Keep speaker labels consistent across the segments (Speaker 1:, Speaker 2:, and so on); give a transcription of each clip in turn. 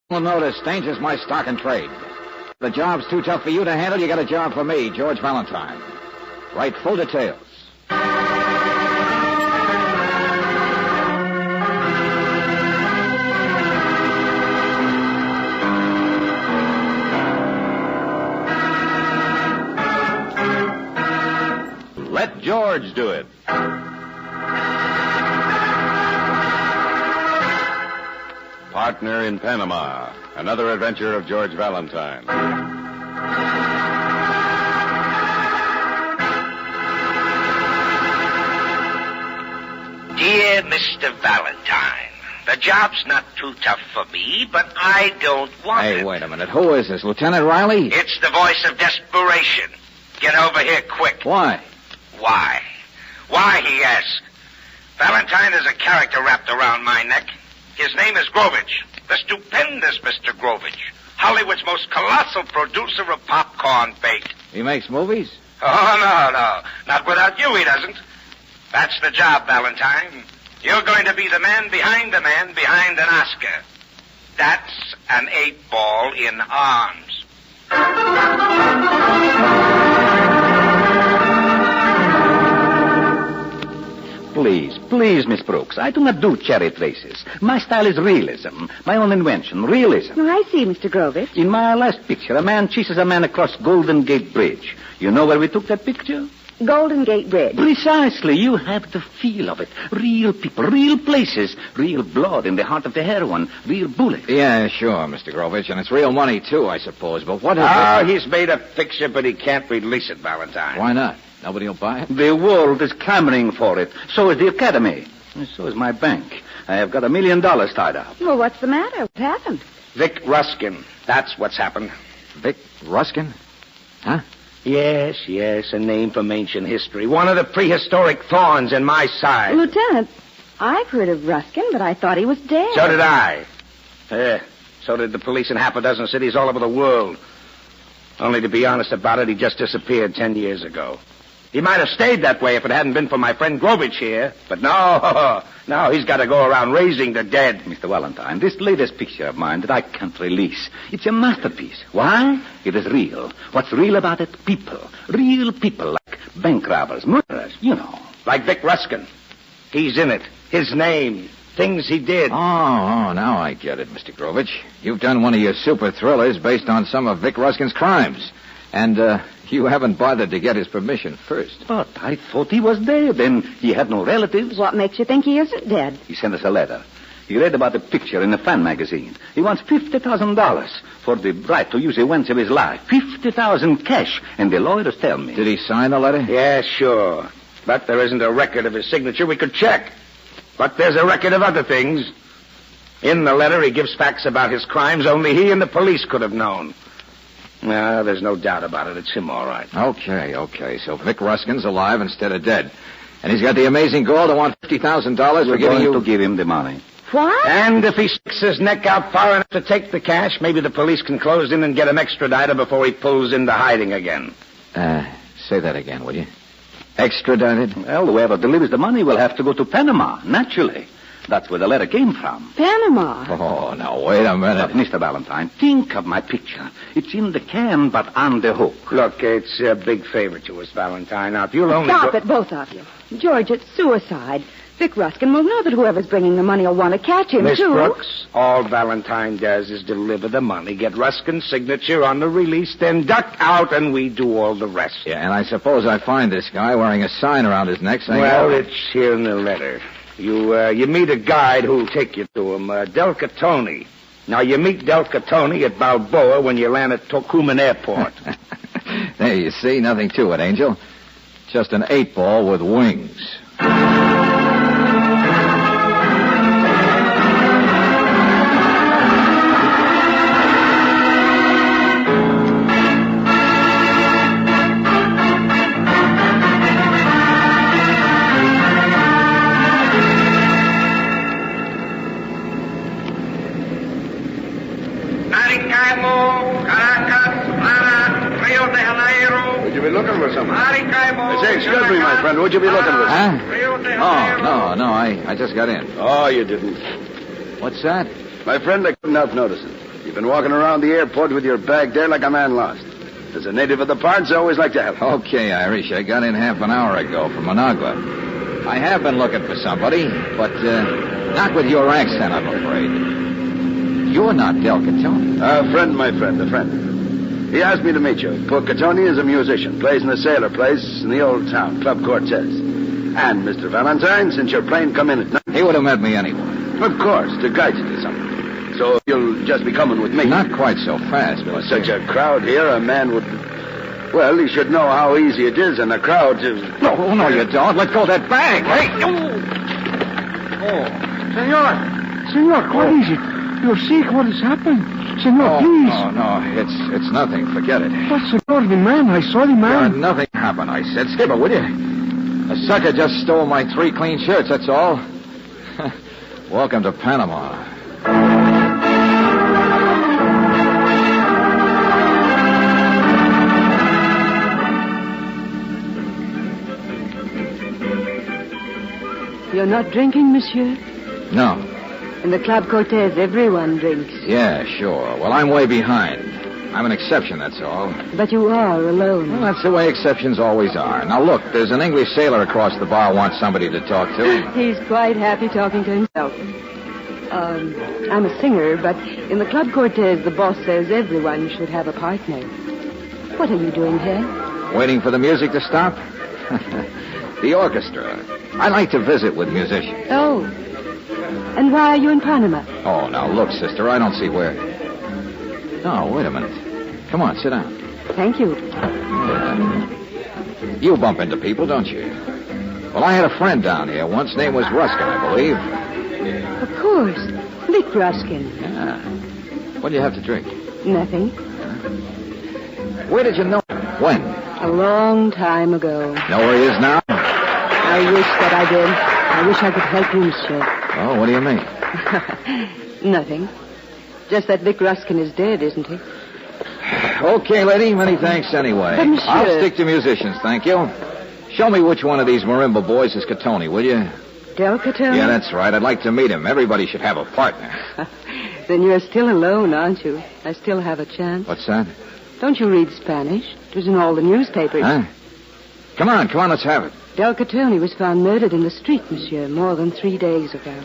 Speaker 1: Well, notice, danger's my stock and trade. The job's too tough for you to handle, you got a job for me, George Valentine. Write full details.
Speaker 2: Let George do it. Partner in Panama, another adventure of George Valentine.
Speaker 3: Dear Mr. Valentine, the job's not too tough for me, but I don't want it.
Speaker 1: Hey, wait a minute. Who is this, Lieutenant Riley?
Speaker 3: It's the voice of desperation. Get over here quick.
Speaker 1: Why?
Speaker 3: Why? Why, he asked. Valentine is a character wrapped around my neck. His name is Grovich, the stupendous Mr. Grovich, Hollywood's most colossal producer of popcorn baked.
Speaker 1: He makes movies?
Speaker 3: Oh, no. Not without you, he doesn't. That's the job, Valentine. You're going to be the man behind an Oscar. That's an 8-ball in arms.
Speaker 4: Please, Miss Brooks, I do not do chariot races. My style is realism. My own invention, realism.
Speaker 5: Oh, I see, Mr. Grovich.
Speaker 4: In my last picture, a man chases a man across Golden Gate Bridge. You know where we took that picture?
Speaker 5: Golden Gate Bridge.
Speaker 4: Precisely. You have the feel of it. Real people, real places, real blood in the heart of the heroine, real bullets.
Speaker 1: Yeah, sure, Mr. Grovich, and it's real money, too, I suppose. But what is it?
Speaker 3: He's made a picture, but he can't release it, Valentine.
Speaker 1: Why not? Nobody will buy it?
Speaker 4: The world is clamoring for it. So is the Academy. And so is my bank. I have got $1 million tied up.
Speaker 5: Well, what's the matter? What happened?
Speaker 3: Vic Ruskin. That's what's happened.
Speaker 1: Vic Ruskin? Huh?
Speaker 3: Yes, a name from ancient history. One of the prehistoric thorns in my side.
Speaker 5: Lieutenant, I've heard of Ruskin, but I thought he was dead.
Speaker 3: So did I. So did the police in half a dozen cities all over the world. Only to be honest about it, he just disappeared 10 years ago. He might have stayed that way if it hadn't been for my friend Grovich here. But no, he's got to go around raising the dead.
Speaker 4: Mr. Valentine, this latest picture of mine that I can't release, it's a masterpiece. Why? It is real. What's real about it? People. Real people like bank robbers, murderers, you know.
Speaker 3: Like Vic Ruskin. He's in it. His name. Things he did.
Speaker 1: Oh, now I get it, Mr. Grovich. You've done one of your super thrillers based on some of Vic Ruskin's crimes. And, you haven't bothered to get his permission first.
Speaker 4: But I thought he was dead, and he had no relatives.
Speaker 5: What makes you think he isn't dead?
Speaker 4: He sent us a letter. He read about the picture in the fan magazine. He wants $50,000 for the right to use events of his life. $50,000 cash, and the lawyers tell me.
Speaker 1: Did he sign the letter?
Speaker 3: Yeah, sure. But there isn't a record of his signature. We could check. But there's a record of other things. In the letter, he gives facts about his crimes only he and the police could have known. No, there's no doubt about it. It's him, all right.
Speaker 1: Okay. So Vic Ruskin's alive instead of dead. And he's got the amazing gall to want $50,000 for giving you...
Speaker 4: to give him the money.
Speaker 5: What?
Speaker 3: And if he sticks his neck out far enough to take the cash, maybe the police can close in and get him extradited before he pulls into hiding again.
Speaker 1: Say that again, will you? Extradited?
Speaker 4: Well, whoever delivers the money will have to go to Panama, naturally. That's where the letter came from.
Speaker 5: Panama.
Speaker 1: Oh, now, wait a minute.
Speaker 4: Mr. Valentine, think of my picture. It's in the can, but on the hook.
Speaker 3: Look, it's a big favor to us, Valentine. Now, if you'll only...
Speaker 5: Stop it, both of you. George, it's suicide. Vic Ruskin will know that whoever's bringing the money will want to catch him,
Speaker 3: Miss
Speaker 5: too.
Speaker 3: Brooks, all Valentine does is deliver the money, get Ruskin's signature on the release, then duck out, and we do all the rest.
Speaker 1: Yeah, and I suppose I find this guy wearing a sign around his neck saying...
Speaker 3: Well, it's here in the letter. You meet a guide who'll take you to him, Del Catone. Now, you meet Del Catone at Balboa when you land at Tocumen Airport.
Speaker 1: There, you see, nothing to it, Angel. Just an 8-ball with wings.
Speaker 2: Excuse me, my friend. Would you be looking for
Speaker 1: Huh? Oh, no. I just got in.
Speaker 2: Oh, you didn't.
Speaker 1: What's that?
Speaker 2: My friend, I couldn't help noticing.
Speaker 6: You've been walking around the airport with your bag there like a man lost. As a native of the parts, I always like to help.
Speaker 1: Okay, Irish. I got in half an hour ago from Managua. I have been looking for somebody, but not with your accent, I'm afraid. You're not Del Catone.
Speaker 6: A friend, my friend, a friend. He asked me to meet you. Poor Catone is a musician, plays in a sailor place in the old town, Club Cortez. And, Mr. Valentine, since your plane come in at night...
Speaker 1: He would have met me anyway.
Speaker 6: Of course, to guide you to something. So you'll just be coming with me.
Speaker 1: Not quite so fast, but...
Speaker 6: With such a crowd here, a man would... Well, he should know how easy it is in a crowd to...
Speaker 1: No, you don't. Let go of that bag. Hey!
Speaker 7: Senor, what is it? You're sick. What has happened? Senor, please.
Speaker 1: No. It's nothing. Forget it.
Speaker 7: But, senor, the man. I saw the man.
Speaker 1: Nothing happened, I said. Skip it, will you? A sucker just stole my 3 clean shirts, that's all. Welcome to Panama.
Speaker 5: You're not drinking, monsieur?
Speaker 1: No.
Speaker 5: In the Club Cortez, everyone drinks.
Speaker 1: Yeah, sure. Well, I'm way behind. I'm an exception, that's all.
Speaker 5: But you are alone.
Speaker 1: Well, that's the way exceptions always are. Now, look, there's an English sailor across the bar who wants somebody to talk to.
Speaker 5: He's quite happy talking to himself. I'm a singer, but in the Club Cortez, the boss says everyone should have a partner. What are you doing here?
Speaker 1: Waiting for the music to stop? The orchestra. I like to visit with musicians.
Speaker 5: Oh. And why are you in Panama?
Speaker 1: Oh, now, look, sister, I don't see where... No, wait a minute. Come on, sit down.
Speaker 5: Thank you.
Speaker 1: You bump into people, don't you? Well, I had a friend down here once. Name was Ruskin, I believe.
Speaker 5: Of course. Vic Ruskin.
Speaker 1: Yeah. What do you have to drink?
Speaker 5: Nothing.
Speaker 1: Where did you know him? When?
Speaker 5: A long time ago.
Speaker 1: Know where he is now?
Speaker 5: I wish that I did. I wish I could help you, monsieur.
Speaker 1: Oh, what do you mean?
Speaker 5: Nothing. Just that Vic Ruskin is dead, isn't he?
Speaker 1: Okay, lady. Many thanks anyway.
Speaker 5: But, monsieur...
Speaker 1: I'll stick to musicians, thank you. Show me which one of these marimba boys is Catone, will you?
Speaker 5: Del Catone?
Speaker 1: Yeah, that's right. I'd like to meet him. Everybody should have a partner.
Speaker 5: Then you're still alone, aren't you? I still have a chance.
Speaker 1: What's that?
Speaker 5: Don't you read Spanish? It was in all the newspapers.
Speaker 1: Huh? Come on, let's have it.
Speaker 5: Del Catone was found murdered in the street, monsieur, more than 3 days ago.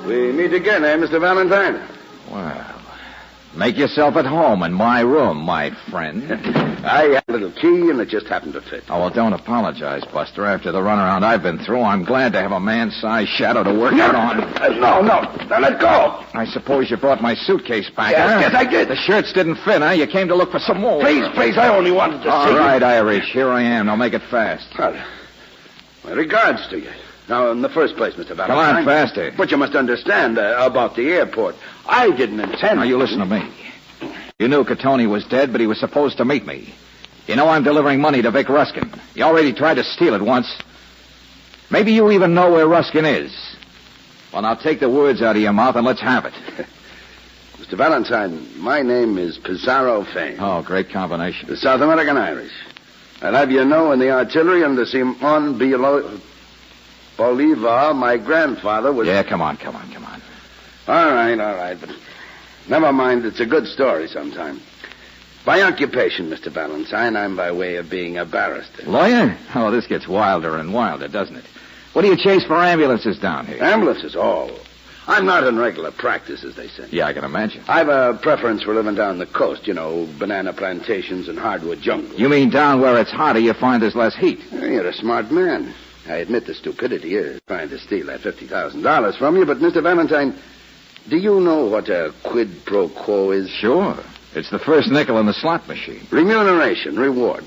Speaker 6: We meet again, eh, Mr. Valentine?
Speaker 1: Well, make yourself at home in my room, my friend.
Speaker 6: I had a little key, and it just happened to fit.
Speaker 1: Oh, well, don't apologize, Buster. After the runaround I've been through, I'm glad to have a man-sized shadow to work out on.
Speaker 6: No. Now let go.
Speaker 1: I suppose you brought my suitcase back,
Speaker 6: Yes,
Speaker 1: huh?
Speaker 6: yes, I did.
Speaker 1: The shirts didn't fit, huh? You came to look for some more.
Speaker 6: Please, I only wanted to see
Speaker 1: All
Speaker 6: you.
Speaker 1: right, Irish. Here I am. Now make it fast.
Speaker 6: Well, my regards to you. Now, in the first place, Mr. Valentine...
Speaker 1: Come on, faster.
Speaker 6: But you must understand about the airport. I didn't intend...
Speaker 1: Now, you listen to me. You knew Catone was dead, but he was supposed to meet me. You know I'm delivering money to Vic Ruskin. He already tried to steal it once. Maybe you even know where Ruskin is. Well, now take the words out of your mouth and let's have it.
Speaker 6: Mr. Valentine, my name is Pizarro Fane.
Speaker 1: Oh, great combination.
Speaker 6: The South American Irish. I'll have you know in the artillery under Simon Bolivar, my grandfather was...
Speaker 1: Yeah, come on.
Speaker 6: All right, but never mind. It's a good story sometime. By occupation, Mr. Valentine, I'm by way of being a barrister.
Speaker 1: Lawyer? Oh, this gets wilder and wilder, doesn't it? What do you chase for ambulances down here?
Speaker 6: Ambulances? Oh, I'm not in regular practice, as they say.
Speaker 1: Yeah, I can imagine.
Speaker 6: I've a preference for living down the coast, you know, banana plantations and hardwood jungle.
Speaker 1: You mean down where it's hotter, you find there's less heat?
Speaker 6: You're a smart man. I admit the stupidity is trying to steal that $50,000 from you, but, Mr. Valentine, do you know what a quid pro quo is?
Speaker 1: Sure. It's the first nickel in the slot machine.
Speaker 6: Remuneration, reward.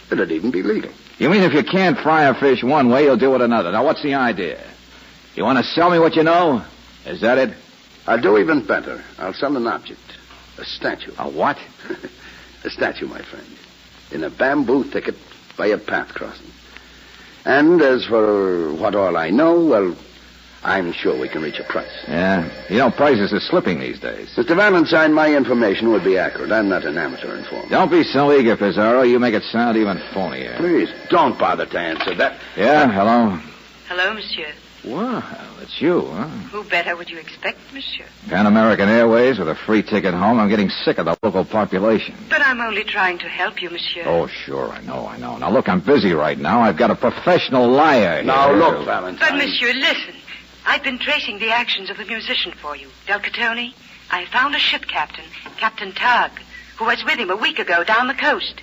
Speaker 6: It'd even be legal.
Speaker 1: You mean if you can't fry a fish one way, you'll do it another. Now, what's the idea? You want to sell me what you know? Is that it?
Speaker 6: I'll do even better. I'll sell an object. A statue.
Speaker 1: A what?
Speaker 6: A statue, my friend. In a bamboo thicket by a path crossing. And as for what all I know, well, I'm sure we can reach a price.
Speaker 1: Yeah. Prices are slipping these days.
Speaker 6: Mr. Valentine, my information would be accurate. I'm not an amateur informer.
Speaker 1: Don't be so eager, Pizarro. You make it sound even phonier.
Speaker 6: Please, don't bother to answer that.
Speaker 1: Yeah, hello?
Speaker 8: Hello, monsieur.
Speaker 1: Well, it's you, huh?
Speaker 8: Who better would you expect, monsieur?
Speaker 1: Pan American Airways with a free ticket home. I'm getting sick of the local population.
Speaker 8: But I'm only trying to help you, monsieur.
Speaker 1: Oh, sure, I know. Now, look, I'm busy right now. I've got a professional liar here.
Speaker 6: Now, look, Valentine.
Speaker 8: But, monsieur, listen. I've been tracing the actions of the musician for you, Del Catone. I found a ship captain, Captain Tog, who was with him a week ago down the coast.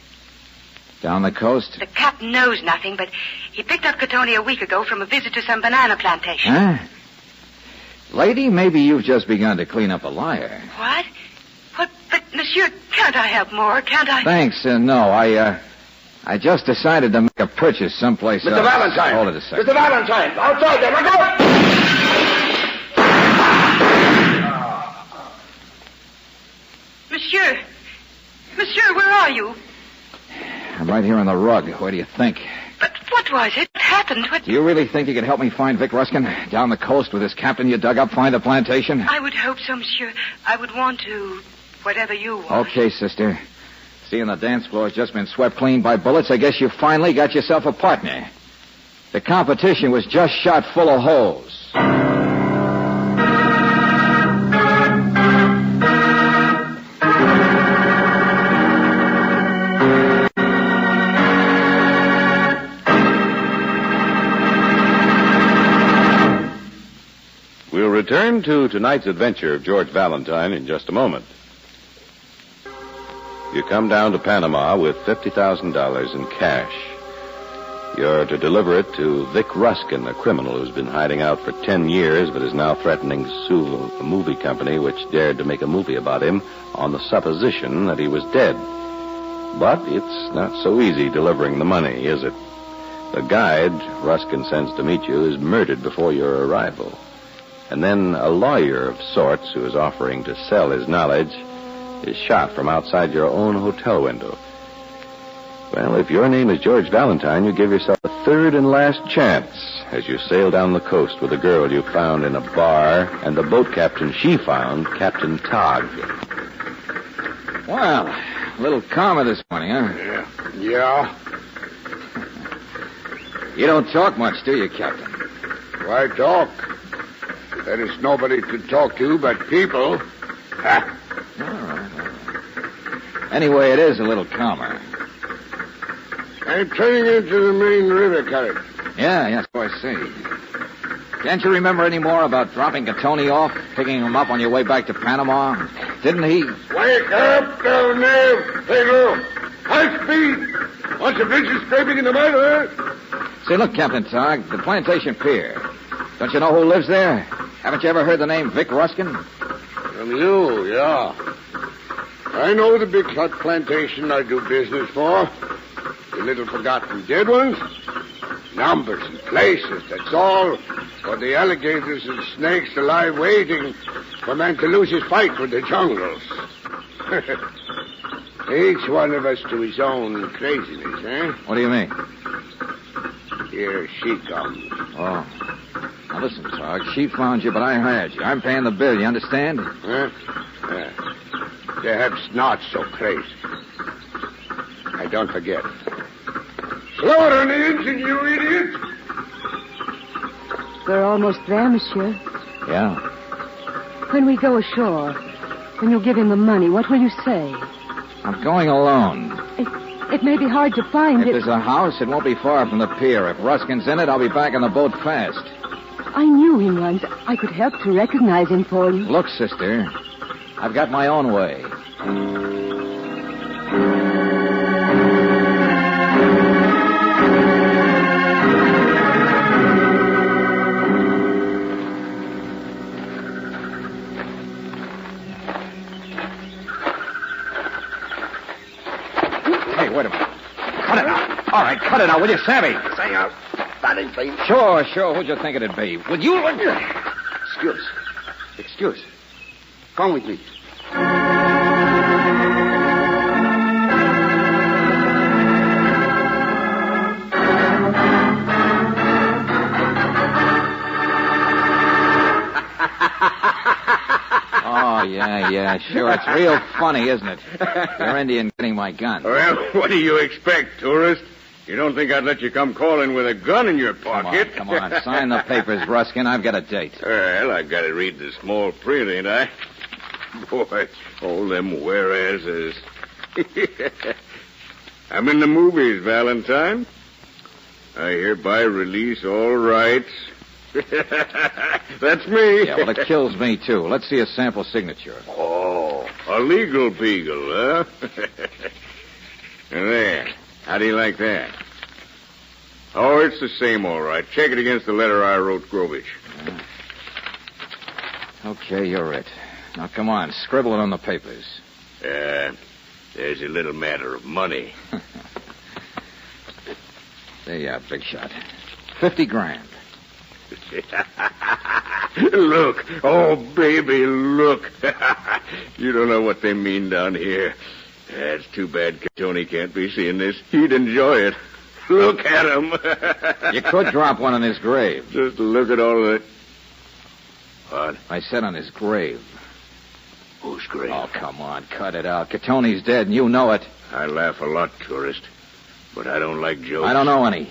Speaker 1: Down the coast?
Speaker 8: The captain knows nothing, but he picked up Catone a week ago from a visit to some banana plantation.
Speaker 1: Huh? Lady, maybe you've just begun to clean up a liar.
Speaker 8: What? But, monsieur, can't I help more? Can't I?
Speaker 1: Thanks, no. I just decided to make a purchase someplace
Speaker 6: Mr.
Speaker 1: else.
Speaker 6: Valentine.
Speaker 1: Hold it a second.
Speaker 6: Mr. Valentine, outside there. Look out!
Speaker 8: Monsieur, where are you?
Speaker 1: I'm right here on the rug. Where do you think?
Speaker 8: But what was it? What happened?
Speaker 1: Do you really think you could help me find Vic Ruskin? Down the coast with this captain you dug up, find the plantation?
Speaker 8: I would hope so, monsieur. I would want to... whatever you want.
Speaker 1: Okay, sister. Seeing the dance floor's just been swept clean by bullets, I guess you finally got yourself a partner. The competition was just shot full of holes.
Speaker 2: We'll return to tonight's adventure of George Valentine in just a moment. You come down to Panama with $50,000 in cash. You're to deliver it to Vic Ruskin, a criminal who's been hiding out for 10 years but is now threatening to sue a movie company which dared to make a movie about him on the supposition that he was dead. But it's not so easy delivering the money, is it? The guide Ruskin sends to meet you is murdered before your arrival. And then a lawyer of sorts who is offering to sell his knowledge is shot from outside your own hotel window. Well, if your name is George Valentine, you give yourself a third and last chance as you sail down the coast with a girl you found in a bar and the boat captain she found, Captain Tog.
Speaker 1: Well, a little calmer this morning, huh?
Speaker 7: Yeah.
Speaker 1: You don't talk much, do you, Captain?
Speaker 7: Why talk? There is nobody to talk to but people. Ha.
Speaker 1: All right. Anyway, it is a little calmer.
Speaker 7: I'm turning into the main river current.
Speaker 1: Yeah, so I see. Can't you remember any more about dropping Catone off, picking him up on your way back to Panama? Didn't he?
Speaker 7: Wake up down there, Pedro. High speed. Watch the bridges scraping in the mud, huh?
Speaker 1: Say, look, Captain Tog, the plantation pier. Don't you know who lives there? Haven't you ever heard the name Vic Ruskin?
Speaker 7: From you, yeah. I know the big hut plantation I do business for. The little forgotten dead ones. Numbers and places, that's all. For the alligators and snakes alive waiting for man to lose his fight with the jungles. Each one of us to his own craziness, eh?
Speaker 1: What do you mean?
Speaker 7: Here she comes.
Speaker 1: Oh. Now listen, Tog, she found you, but I hired you. I'm paying the bill, you understand?
Speaker 7: Huh? Perhaps not so crazy. I don't forget. Slower on the engine, you idiot!
Speaker 5: We're almost there, monsieur.
Speaker 1: Yeah.
Speaker 5: When we go ashore, when you give him the money, what will you say?
Speaker 1: I'm going alone.
Speaker 5: It may be hard to find
Speaker 1: If
Speaker 5: it.
Speaker 1: there's a house, it won't be far from the pier. If Ruskin's in it, I'll be back on the boat fast.
Speaker 5: I knew him once. I could help to recognize him for you.
Speaker 1: Look, sister, I've got my own way. Hey, wait a minute. Cut it out. All right, cut it out, will you, Sammy?
Speaker 6: Say out. Valentine.
Speaker 1: Sure. Who'd you think it'd be? Would you...
Speaker 6: Excuse. Come with me.
Speaker 1: Yeah, sure. It's real funny, isn't it? Your Indian getting my gun.
Speaker 7: Well, what do you expect, tourist? You don't think I'd let you come calling with a gun in your pocket?
Speaker 1: Come on. Sign the papers, Ruskin. I've got a date.
Speaker 7: Well, I gotta read the small print, ain't I? Boy, all them whereases. I'm in the movies, Valentine. I hereby release all rights. That's me.
Speaker 1: Yeah, well, it kills me, too. Let's see a sample signature.
Speaker 7: Oh, a legal beagle, huh? There. How do you like that? Oh, it's the same, all right. Check it against the letter I wrote Grovich.
Speaker 1: Okay, you're it. Now, come on. Scribble it on the papers.
Speaker 7: There's a little matter of money.
Speaker 1: There you are, big shot. 50 grand.
Speaker 7: Look. Oh, baby, look. You don't know what they mean down here. It's too bad Tony can't be seeing this. He'd enjoy it. Look at him.
Speaker 1: You could drop one on his grave.
Speaker 7: Just look at all of it. What?
Speaker 1: I said on his grave.
Speaker 7: Whose grave?
Speaker 1: Oh, come on. Cut it out. Catoni's dead, and you know it.
Speaker 7: I laugh a lot, tourist. But I don't like jokes.
Speaker 1: I don't know any.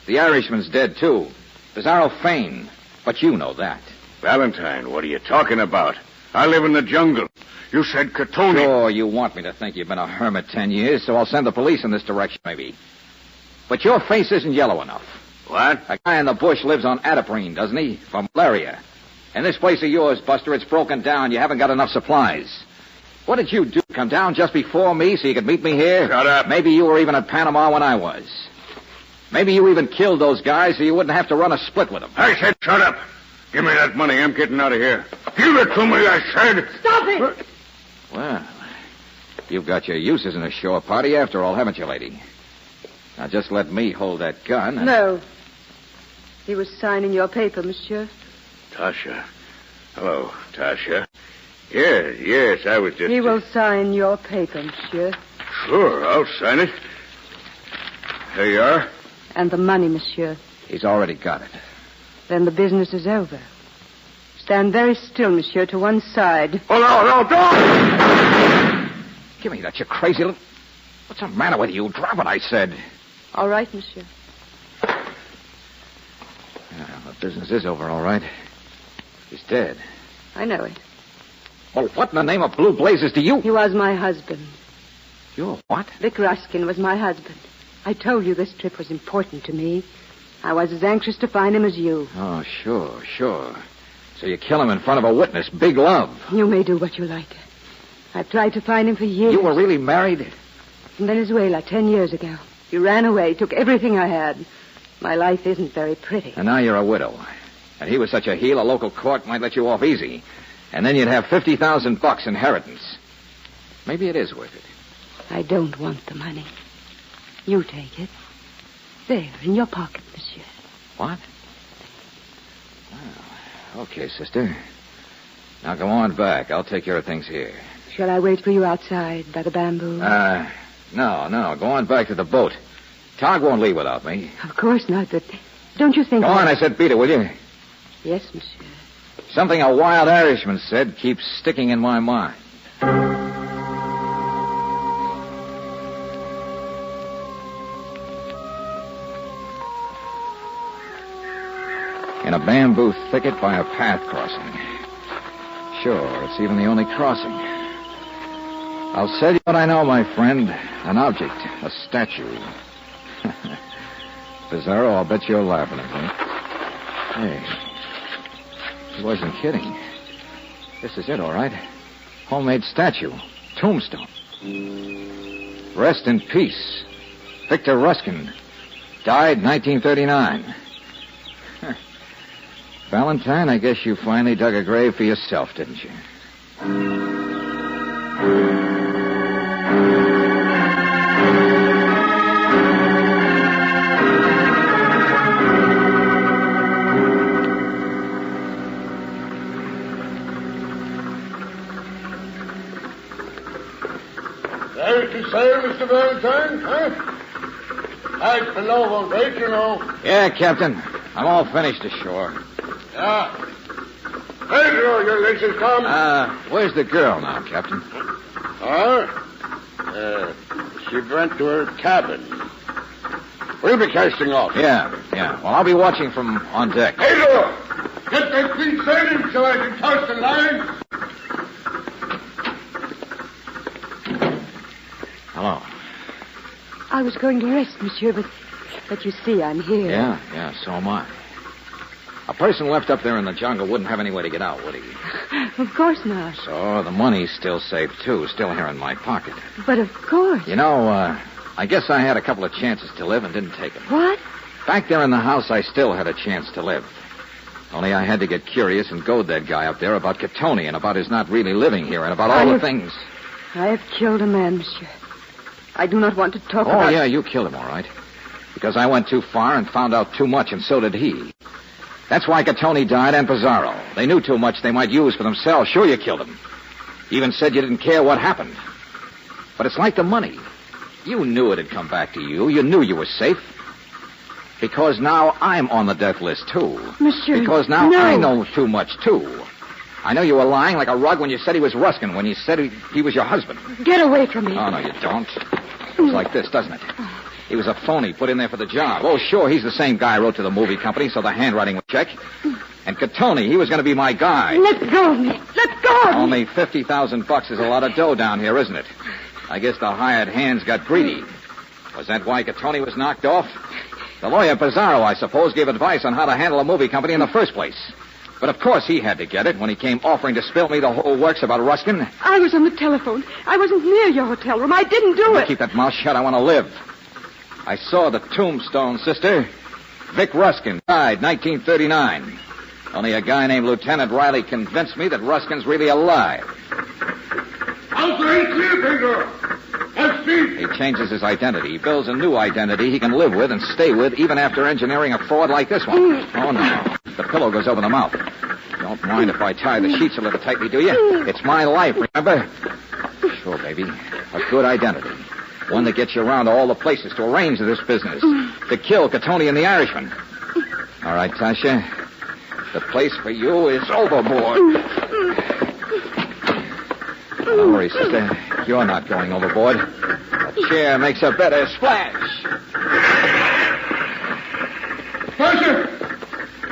Speaker 1: The Irishman's dead, too. Bizarro Fane. But you know that.
Speaker 7: Valentine, what are you talking about? I live in the jungle. You said Catoni.
Speaker 1: Sure, you want me to think you've been a hermit 10 years, so I'll send the police in this direction, maybe. But your face isn't yellow enough.
Speaker 7: What?
Speaker 1: A guy in the bush lives on Adiprene, doesn't he? For malaria. And this place of yours, Buster, it's broken down. You haven't got enough supplies. What did you do? Come down just before me so you could meet me here?
Speaker 7: Shut up.
Speaker 1: Maybe you were even at Panama when I was. Maybe you even killed those guys so you wouldn't have to run a split with them.
Speaker 7: I said shut up. Give me that money. I'm getting out of here. Give it to me, I said.
Speaker 5: Stop it!
Speaker 1: Well, you've got your uses in a shore party after all, haven't you, lady? Now, just let me hold that gun. And...
Speaker 5: No. He was signing your paper, monsieur.
Speaker 7: Tasha. Hello, Tasha. Yes, I was just...
Speaker 5: He will sign your paper, monsieur.
Speaker 7: Sure, I'll sign it. There you are.
Speaker 5: And the money, monsieur.
Speaker 1: He's already got it.
Speaker 5: Then the business is over. Stand very still, monsieur, to one side.
Speaker 7: Oh, no, don't!
Speaker 1: Give me that, you crazy little... What's the matter with you? Drop it, I said.
Speaker 5: All right, monsieur.
Speaker 1: Yeah, the business is over, all right. He's dead.
Speaker 5: I know it.
Speaker 1: Well, what in the name of blue blazes do you...
Speaker 5: He was my husband.
Speaker 1: You're what?
Speaker 5: Vic Ruskin was my husband. I told you this trip was important to me. I was as anxious to find him as you.
Speaker 1: Oh, sure. So you kill him in front of a witness. Big love.
Speaker 5: You may do what you like. I've tried to find him for years.
Speaker 1: You were really married?
Speaker 5: In Venezuela 10 years ago. He ran away, took everything I had. My life isn't very pretty.
Speaker 1: And now you're a widow. And he was such a heel, a local court might let you off easy. And then you'd have $50,000 inheritance. Maybe it is worth it.
Speaker 5: I don't want the money. You take it. There, in your pocket, monsieur.
Speaker 1: What? Well, okay, sister. Now go on back. I'll take care of things here.
Speaker 5: Shall I wait for you outside by the bamboo?
Speaker 1: No. Go on back to the boat. Tog won't leave without me.
Speaker 5: Of course not, but don't you think...
Speaker 1: Go on, I said beat it, will you?
Speaker 5: Yes, monsieur.
Speaker 1: Something a wild Irishman said keeps sticking in my mind. In a bamboo thicket by a path crossing. Sure, it's even the only crossing. I'll tell you what I know, my friend. An object, a statue. Bizarro, I'll bet you're laughing at me. Hey, he wasn't kidding. This is it, all right. Homemade statue. Tombstone. Rest in peace. Victor Ruskin. Died 1939. Valentine, I guess you finally dug a grave for yourself, didn't you?
Speaker 7: There's the sail, Mr. Valentine, huh? Tight below won't wait, you know.
Speaker 1: Yeah, Captain. I'm all finished ashore.
Speaker 7: Yeah. Pedro, your license come?
Speaker 1: Where's the girl now, Captain?
Speaker 7: She went to her cabin. We'll be casting off.
Speaker 1: Yeah. Well, I'll be watching from on deck.
Speaker 7: Pedro! Get that clean sailing so I can toss the line.
Speaker 1: Hello.
Speaker 5: I was going to rest, monsieur, but you see, I'm here.
Speaker 1: Yeah, so am I. A person left up there in the jungle wouldn't have any way to get out, would he?
Speaker 5: Of course not.
Speaker 1: So the money's still safe, too, still here in my pocket.
Speaker 5: But of course.
Speaker 1: You know, I guess I had a couple of chances to live and didn't take them.
Speaker 5: What?
Speaker 1: Back there in the house, I still had a chance to live. Only I had to get curious and goad that guy up there about Catoni and about his not really living here and about all the things.
Speaker 5: I have killed a man, monsieur. I do not want to talk about...
Speaker 1: Oh, yeah, you killed him, all right. Because I went too far and found out too much, and so did he. That's why Catoni died and Pizarro. They knew too much they might use for themselves. Sure, you killed him. You even said you didn't care what happened. But it's like the money. You knew it had come back to you. You knew you were safe. Because now I'm on the death list, too.
Speaker 5: Monsieur,
Speaker 1: because now
Speaker 5: no.
Speaker 1: I know too much, too. I know you were lying like a rug when you said he was Ruskin, when you said he was your husband.
Speaker 5: Get away from me.
Speaker 1: Oh, no, you don't. It's like this, doesn't it? He was a phony put in there for the job. Oh, sure, he's the same guy I wrote to the movie company, so the handwriting would check. And Catoni, he was going to be my guy.
Speaker 5: Let go of me. Let go of me.
Speaker 1: Only $50,000 is a lot of dough down here, isn't it? I guess the hired hands got greedy. Was that why Catoni was knocked off? The lawyer Pizarro, I suppose, gave advice on how to handle a movie company in the first place. But of course he had to get it when he came offering to spill me the whole works about Ruskin.
Speaker 5: I was on the telephone. I wasn't near your hotel room. I didn't do it.
Speaker 1: Keep that mouth shut. I want to live. I saw the tombstone, sister. Vic Ruskin died 1939. Only a guy named Lieutenant Riley convinced me that Ruskin's really alive.
Speaker 7: House ain't clear, Pedro. That's me.
Speaker 1: He changes his identity. He builds a new identity he can live with and stay with even after engineering a fraud like this one. Oh, no. The pillow goes over the mouth. Don't mind if I tie the sheets a little tightly, do you? It's my life, remember? Sure, baby. A good identity. One that gets you around to all the places to arrange this business. To kill Catoni and the Irishman. All right, Tasha. The place for you is overboard. Don't worry, sister. You're not going overboard. A chair makes a better splash.
Speaker 7: Tasha!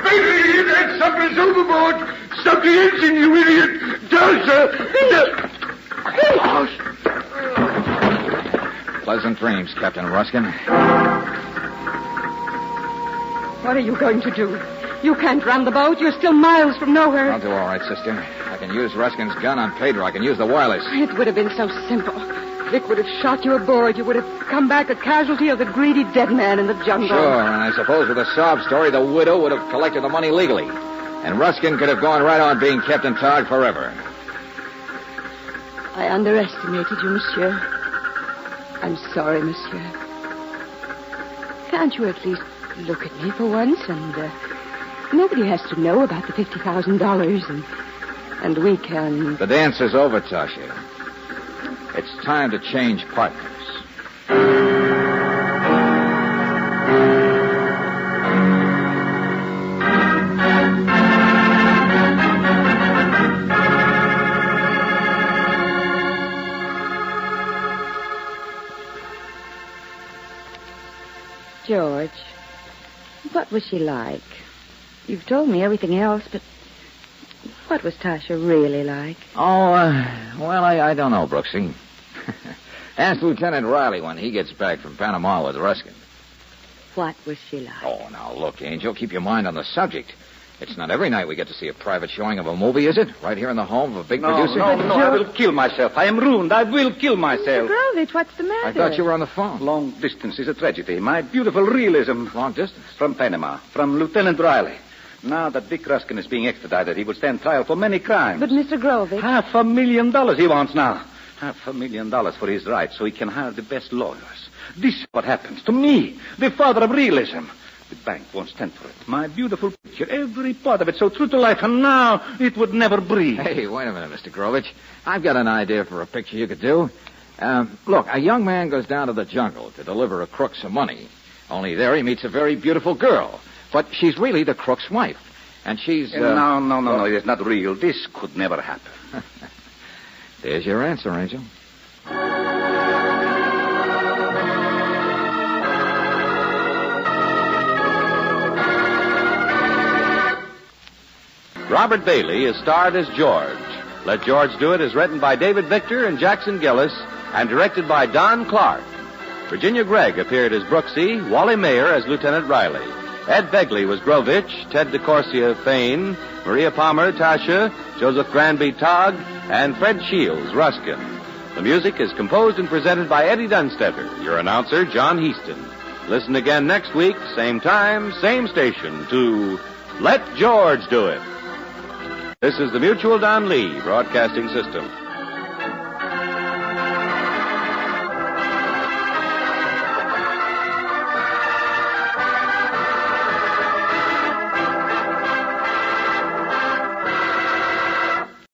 Speaker 7: Baby, that something's overboard. Stop the engine, you idiot. Tasha!
Speaker 1: Pleasant dreams, Captain Ruskin.
Speaker 5: What are you going to do? You can't run the boat. You're still miles from nowhere.
Speaker 1: I'll do all right, sister. I can use Ruskin's gun on Pedro. I can use the wireless.
Speaker 5: It would have been so simple. Vic would have shot you aboard. You would have come back a casualty of the greedy dead man in the jungle.
Speaker 1: Sure, and I suppose with a sob story, the widow would have collected the money legally. And Ruskin could have gone right on being Captain Tog forever.
Speaker 5: I underestimated you, monsieur. I'm sorry, monsieur. Can't you at least look at me for once? And nobody has to know about the $50,000, and we can...
Speaker 1: The dance is over, Tasha. It's time to change partners.
Speaker 9: George, what was she like? You've told me everything else, but what was Tasha really like?
Speaker 1: Oh, well, I don't know, Brooksy. Ask Lieutenant Riley when he gets back from Panama with Ruskin.
Speaker 9: What was she like?
Speaker 1: Oh, now, look, Angel, keep your mind on the subject. It's not every night we get to see a private showing of a movie, is it? Right here in the home of a big producer?
Speaker 4: No, I will kill myself. I am ruined. I will kill myself.
Speaker 9: Grovich, what's the matter?
Speaker 1: I thought you were on the phone.
Speaker 4: Long distance is a tragedy. My beautiful realism.
Speaker 1: Long distance?
Speaker 4: From Panama, from Lieutenant Riley. Now that Vic Ruskin is being extradited, he will stand trial for many crimes.
Speaker 9: But, Mr. Grovich...
Speaker 4: $500,000 he wants now. $500,000 for his rights so he can hire the best lawyers. This is what happens to me, the father of realism. The bank won't stand for it. My beautiful picture, every part of it so true to life, and now it would never breathe.
Speaker 1: Hey, wait a minute, Mr. Grovich. I've got an idea for a picture you could do. Look, a young man goes down to the jungle to deliver a crook some money. Only there he meets a very beautiful girl. But she's really the crook's wife. And she's...
Speaker 4: No. It is not real. This could never happen.
Speaker 1: There's your answer, Angel.
Speaker 2: Robert Bailey is starred as George. Let George Do It is written by David Victor and Jackson Gillis and directed by Don Clark. Virginia Gregg appeared as Brooksy, Wally Mayer as Lieutenant Riley. Ed Begley was Grovitch, Ted DeCorsia, Fane, Maria Palmer, Tasha, Joseph Granby, Tog, and Fred Shields, Ruskin. The music is composed and presented by Eddie Dunstetter, your announcer, John Heaston. Listen again next week, same time, same station, to Let George Do It. This is the Mutual Don Lee Broadcasting System.